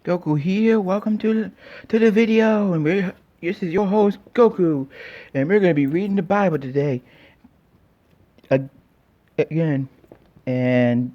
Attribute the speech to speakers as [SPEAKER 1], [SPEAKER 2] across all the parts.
[SPEAKER 1] Goku here. Welcome to the video, and this is your host Goku, and we're gonna be reading the Bible today again. And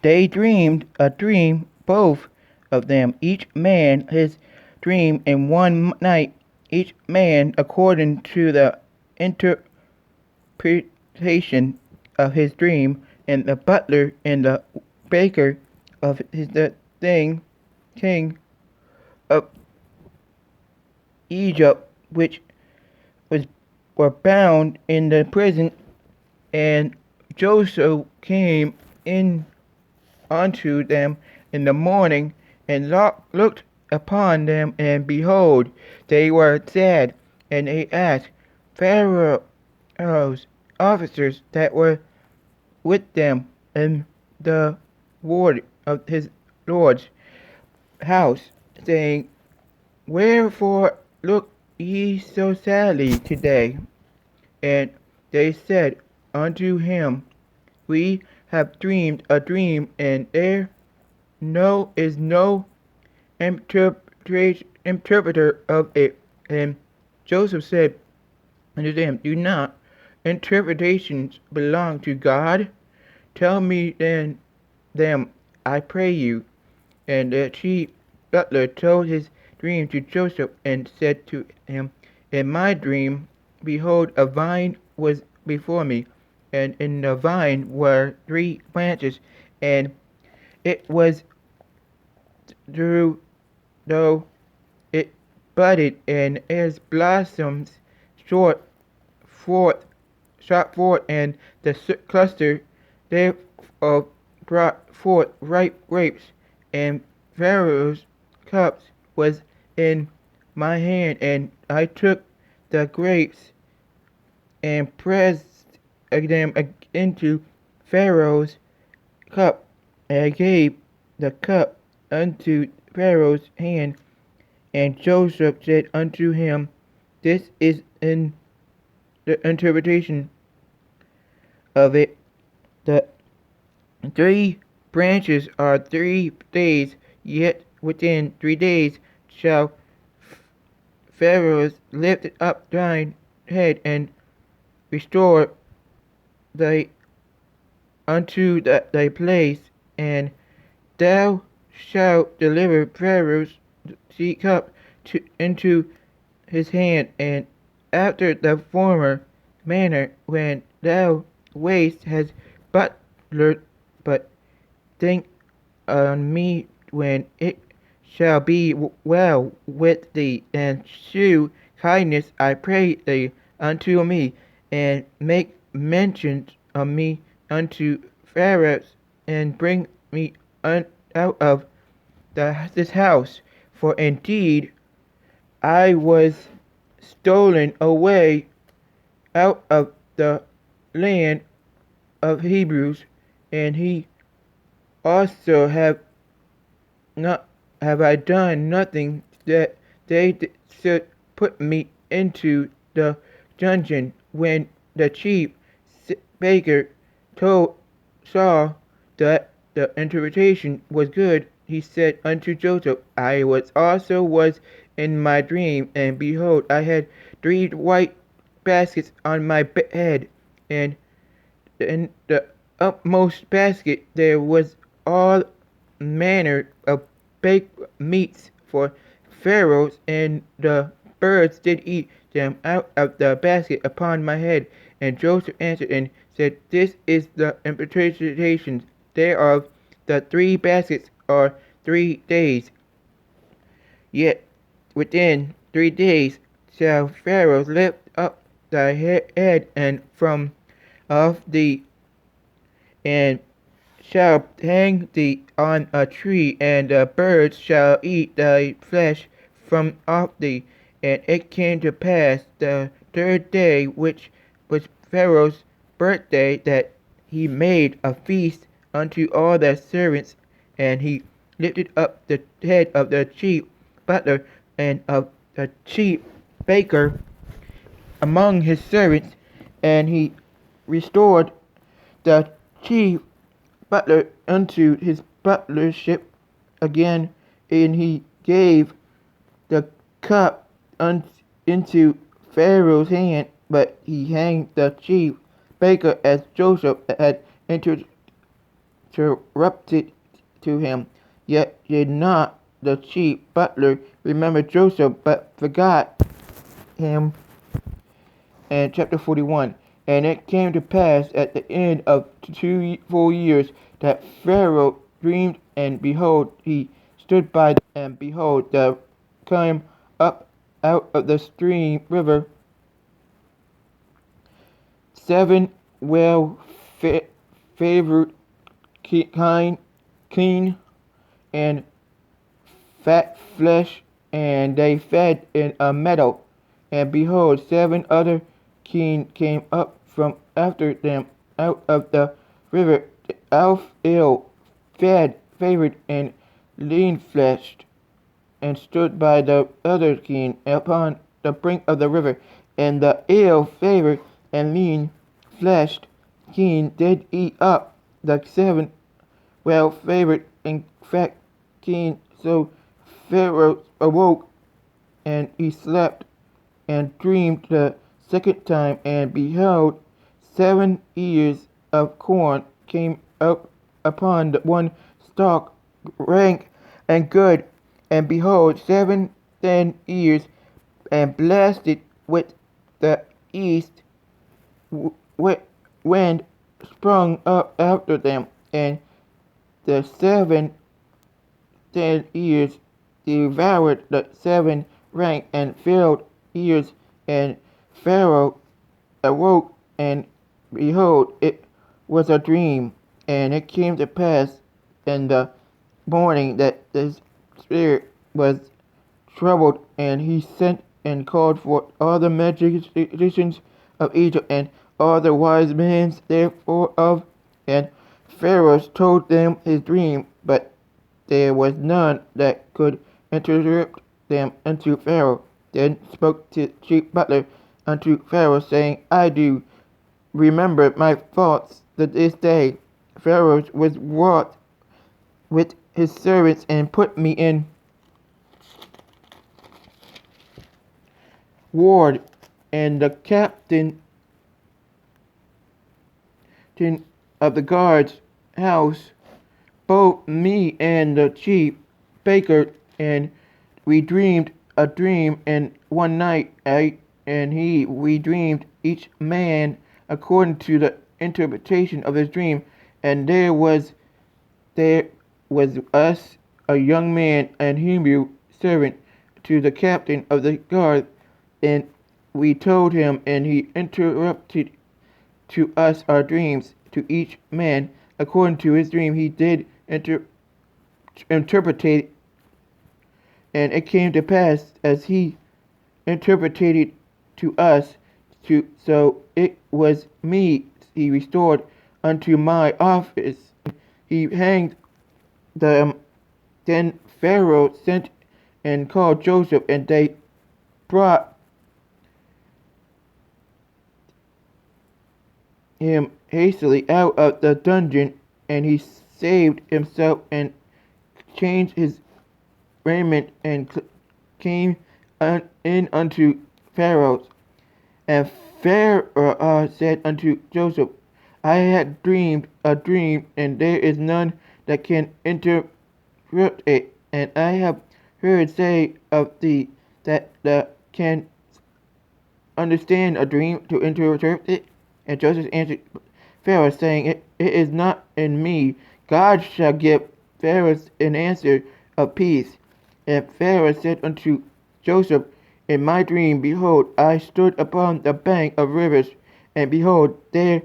[SPEAKER 1] they dreamed a dream, both of them, each man his dream in one night, each man according to the interpretation of his dream, and the butler and the baker of the king of Egypt, which was were bound in the prison, and Joseph came in unto them in the morning, and looked upon them, and behold, they were sad, and they asked Pharaoh's officers that were with them in the ward of his lord's house, saying, Wherefore look ye so sadly today? And they said unto him, We have dreamed a dream, and there is no interpreter of it. And Joseph said unto them, Do not interpretations belong to God? Tell me then them, I pray you. And the chief butler told his dream to Joseph, and said to him, In my dream, behold, a vine was before me, and in the vine were 3 branches, and it was through though it budded, and its blossoms shot forth, and the cluster thereof brought forth ripe grapes, and Pharaoh's cups was in my hand, and I took the grapes and pressed them into Pharaoh's cup, and I gave the cup unto Pharaoh's hand. And Joseph said unto him, This is in the interpretation of it. The 3 branches are 3 days, yet within 3 days shall Pharaoh lift up thine head, and restore thy unto thy place, and thou shalt deliver Pharaoh's cup into his hand, and after the former manner, when thou waste has butlered, but think on me when it shall be well with thee, and shew kindness, I pray thee, unto me, and make mention of me unto Pharaoh, and bring me out of this house. For indeed I was stolen away out of the land of Hebrews, and he also have I done nothing that they should put me into the dungeon. When the chief baker saw that the interpretation was good, he said unto Joseph, I was in my dream, and behold, I had 3 white baskets on my head, and in the upmost basket there was all manner of baked meats for Pharaoh, and the birds did eat them out of the basket upon my head. And Joseph answered and said, This is the interpretation thereof. The 3 baskets are 3 days, yet within 3 days shall Pharaoh lift up thy head, and from off thee, and shall hang thee on a tree, and the birds shall eat thy flesh from off thee. And it came to pass the 3rd day, which was Pharaoh's birthday, that he made a feast unto all the servants, and he lifted up the head of the chief butler and of the chief baker among his servants, and he restored the chief butler unto his butlership again, and he gave the cup into Pharaoh's hand, but he hanged the chief baker as Joseph had interrupted to him. Yet did not the chief butler remember Joseph, but forgot him. And chapter 41. And it came to pass at the end of 2 full years that Pharaoh dreamed, and behold, he stood by, and behold, there came up out of the stream river 7 well favored, clean, and fat flesh, and they fed in a meadow. And behold, 7 other kings came up from after them out of the river, ill fed, favored, and lean fleshed, and stood by the other king upon the brink of the river. And the ill favored and lean fleshed king did eat up the 7 well favored and fat king. So Pharaoh awoke, and he slept and dreamed the second time, and behold, 7 ears of corn came up upon the one stalk, rank and good, and behold, 7 thin ears, and blasted with the east wind sprung up after them, and the 7 thin ears devoured the 7 rank and filled ears. And Pharaoh awoke, and behold, it was a dream. And it came to pass in the morning that his spirit was troubled, and he sent and called for all the magicians of Egypt and all the wise men therefore of, and Pharaoh told them his dream, but there was none that could interpret them unto Pharaoh. Then spoke the chief butler unto Pharaoh, saying, I do remember my faults to this day. Pharaoh was wroth with his servants, and put me in ward, and the captain of the guard's house, both me and the chief baker, and we dreamed a dream in one night, we dreamed each man according to the interpretation of his dream. And there was us a young man, and Hebrew servant to the captain of the guard, and we told him, and he interpreted to us our dreams, to each man according to his dream he did interpret. And it came to pass as he interpreted to us, so it was me he restored unto my office. He hanged them. Then Pharaoh sent and called Joseph, and they brought him hastily out of the dungeon, and he saved himself and changed his raiment, and came in unto Pharaoh. And Pharaoh said unto Joseph, I had dreamed a dream, and there is none that can interpret it. And I have heard say of thee that thou can understand a dream to interpret it. And Joseph answered Pharaoh, saying, it is not in me. God shall give Pharaoh an answer of peace. And Pharaoh said unto Joseph, in my dream, behold, I stood upon the bank of rivers, and behold, there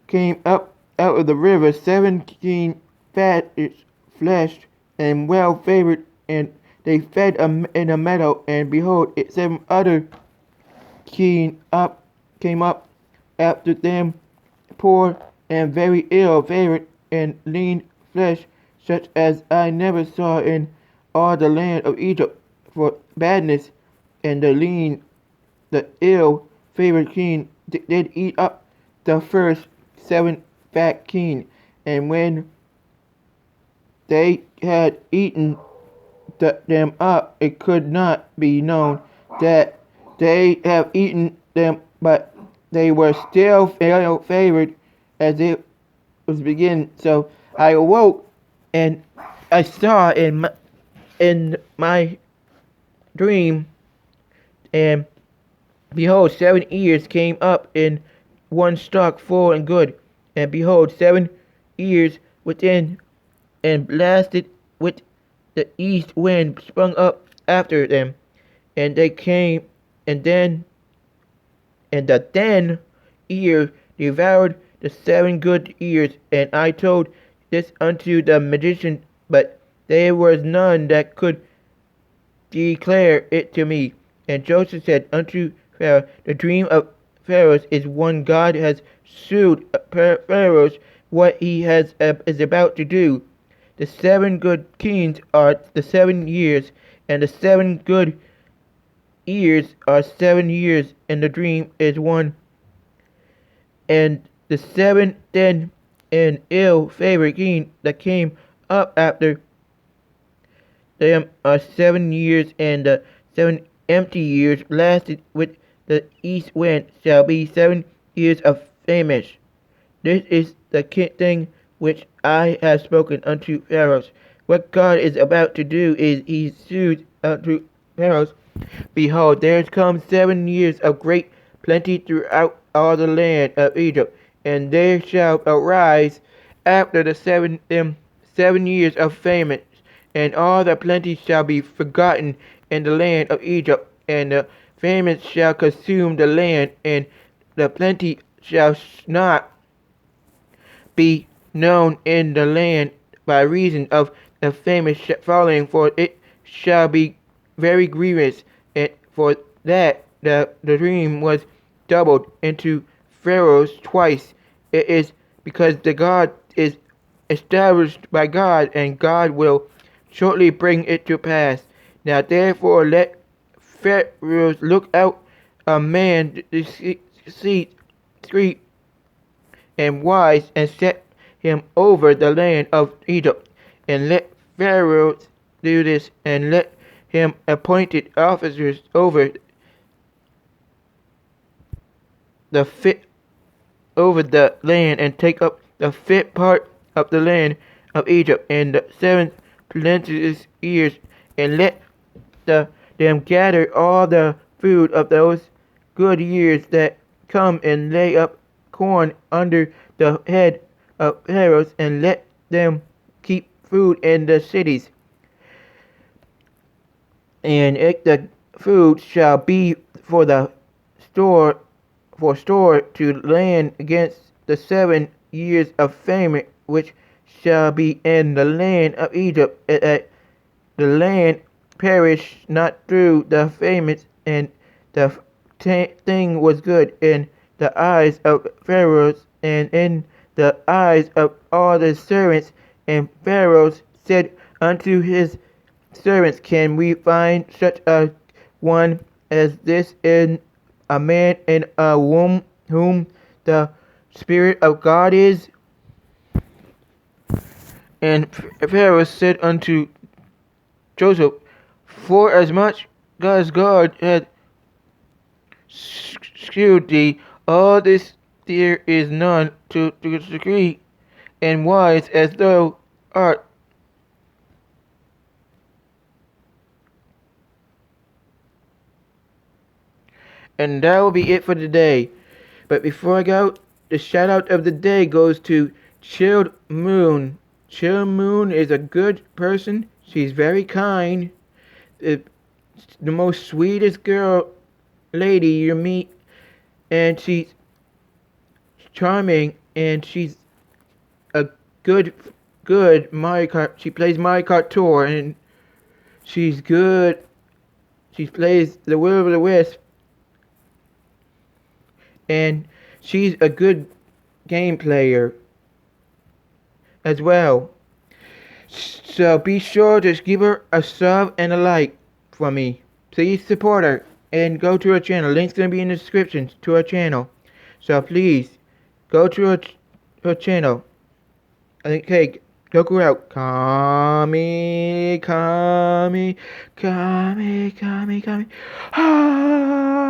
[SPEAKER 1] came up out of the river 17 fat fleshed and well favored, and they fed in a meadow. And behold, 7 other came up after them, poor and very ill favored, and lean flesh, such as I never saw in all the land of Egypt, for badness. And the ill favored king did eat up the first 7 fat kings. And when they had eaten them up, it could not be known that they have eaten them, but they were still favored as it was beginning. So I awoke, and I saw in my dream, and behold, 7 ears came up in one stalk full and good, and behold, 7 ears within, and blasted with the east wind sprung up after them, and they came, and the 10 ear devoured the 7 good ears. And I told this unto the magician, but there was none that could declare it to me. And Joseph said unto Pharaoh, the dream of Pharaoh is one. God has shewed Pharaoh what he is about to do. The 7 good kings are the 7 years, and the 7 good ears are 7 years, and the dream is one. And the 7 and ill-favored king that came up after them are 7 years, and the 7 empty years blasted with the east wind shall be 7 years of famine. This is the thing which I have spoken unto Pharaoh. What God is about to do is he said unto Pharaoh, behold, there come 7 years of great plenty throughout all the land of Egypt, and there shall arise after the 7 years of famine, and all the plenty shall be forgotten in the land of Egypt, and the famine shall consume the land, and the plenty shall not be known in the land by reason of the famine falling, for it shall be very grievous. And for that the dream was doubled into Pharaoh's twice. It is because the God is established by God, and God will shortly bring it to pass. Now therefore let Pharaoh look out a man discreet and wise, and set him over the land of Egypt. And let Pharaoh do this, and let him appointed officers over the fit over the land, and take up the fit part of the land of Egypt, and the 7 plenteous years, and let them gather all the food of those good years that come, and lay up corn under the head of Pharaoh, and let them keep food in the cities. And the food shall be for the store to land against the 7 years of famine which shall be in the land of Egypt, that the land perish not through the famine. And the thing was good in the eyes of Pharaoh, and in the eyes of all the servants. And Pharaoh said unto his servants, can we find such a one as this in a man in a womb, whom the Spirit of God is? And Pharaoh said unto Joseph, for as much as God had shewed thee, all this there is none to decree, and wise as thou art. And that will be it for today. But before I go, the shout out of the day goes to Chilled Moon. Chilled Moon is a good person. She's very kind. The most sweetest lady you meet, and she's charming, and she's a good Mario Kart. She plays Mario Kart Tour, and she's good. She plays the Will of the Wisp, and she's a good game player as well. So be sure to give her a sub and a like for me. Please support her and go to her channel. Link's gonna be in the description to her channel. So please go to her channel. Okay, Goku out. Kami, Kami, Kami, Kami, Kami. Ah!